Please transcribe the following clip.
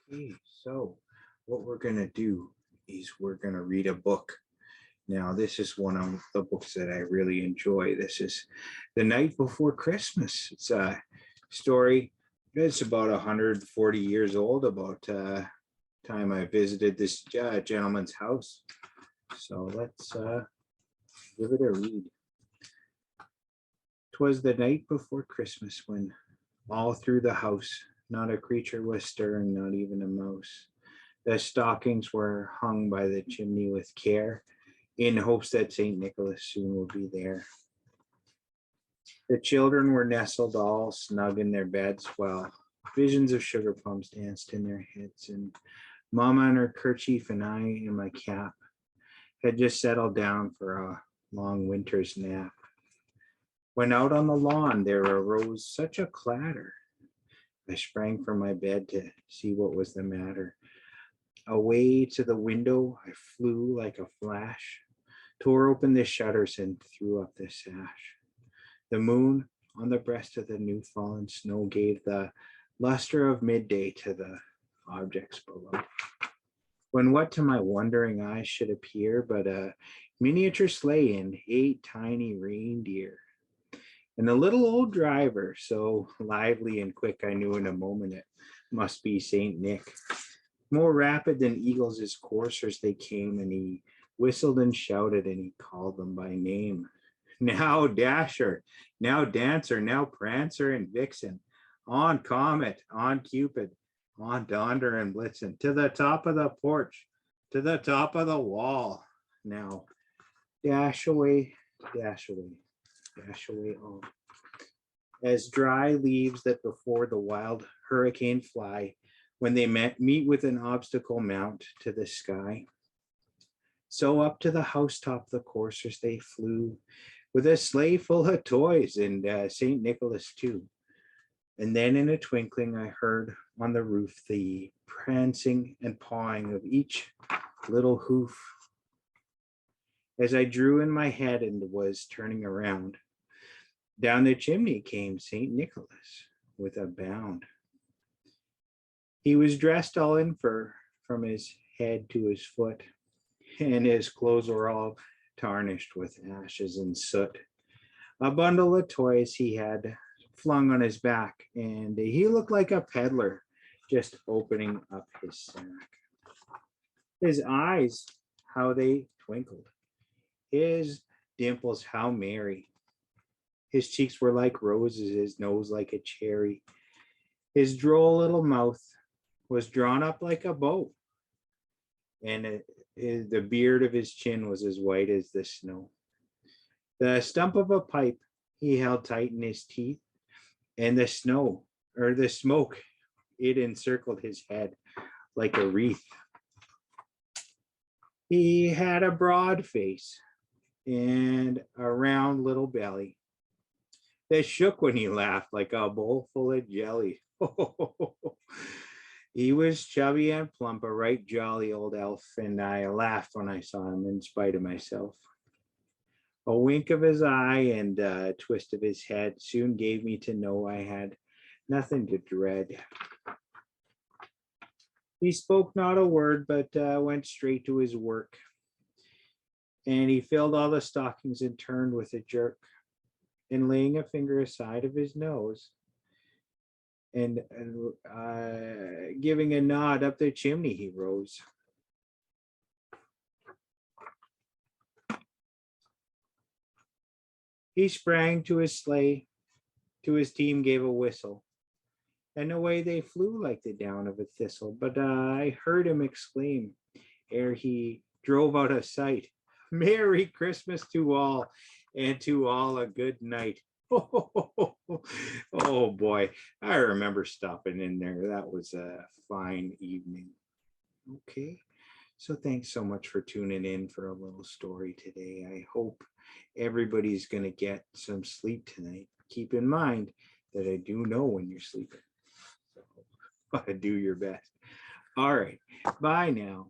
Okay, so what we're going to do is we're going to read a book. Now, this is one of the books that I really enjoy. This is The Night Before Christmas. It's a story. It's about 140 years old, about time I visited this gentleman's house. So let's give it a read. 'Twas the night before Christmas when all through the house not a creature was stirring, not even a mouse. The stockings were hung by the chimney with care, in hopes that St. Nicholas soon will be there. The children were nestled all snug in their beds, while visions of sugar plums danced in their heads, and Mama in her kerchief and I in my cap had just settled down for a long winter's nap. When out on the lawn there arose such a clatter, I sprang from my bed to see what was the matter. Away to the window I flew like a flash, tore open the shutters and threw up the sash. The moon on the breast of the new fallen snow gave the luster of midday to the objects below. When what to my wondering eyes should appear but a miniature sleigh and 8 tiny reindeer, and a little old driver, so lively and quick I knew in a moment it must be Saint Nick. More rapid than eagles as coursers they came, and he whistled and shouted, and he called them by name. Now Dasher, now Dancer, now Prancer and Vixen, on Comet, on Cupid, on Donder and Blitzen, to the top of the porch, to the top of the wall. Now dash away, dash away, dash away all. As dry leaves that before the wild hurricane fly, when they meet with an obstacle mount to the sky. So up to the housetop the coursers they flew, with a sleigh full of toys and St. Nicholas too. And then in a twinkling I heard on the roof the prancing and pawing of each little hoof. As I drew in my head and was turning around, down the chimney came St. Nicholas with a bound. He was dressed all in fur from his head to his foot, and his clothes were all tarnished with ashes and soot. A bundle of toys he had flung on his back, and he looked like a peddler just opening up his sack. His eyes, how they twinkled. His dimples, how merry. His cheeks were like roses, his nose like a cherry. His droll little mouth was drawn up like a bow, and the beard of his chin was as white as the snow. The stump of a pipe he held tight in his teeth, and the smoke, it encircled his head like a wreath. He had a broad face and a round little belly that shook when he laughed like a bowl full of jelly. He was chubby and plump, a right jolly old elf, and I laughed when I saw him in spite of myself. A wink of his eye and a twist of his head soon gave me to know I had nothing to dread. He spoke not a word, but went straight to his work, and he filled all the stockings and turned with a jerk, and laying a finger aside of his nose, and giving a nod up the chimney, he rose. He sprang to his sleigh, to his team gave a whistle, and away they flew like the down of a thistle. But I heard him exclaim, ere he drove out of sight, Merry Christmas to all, and to all a good night. Oh boy, I remember stopping in there. That was a fine evening. Okay, so thanks so much for tuning in for a little story today. I hope everybody's going to get some sleep tonight. Keep in mind that I do know when you're sleeping, so do your best. All right, bye now.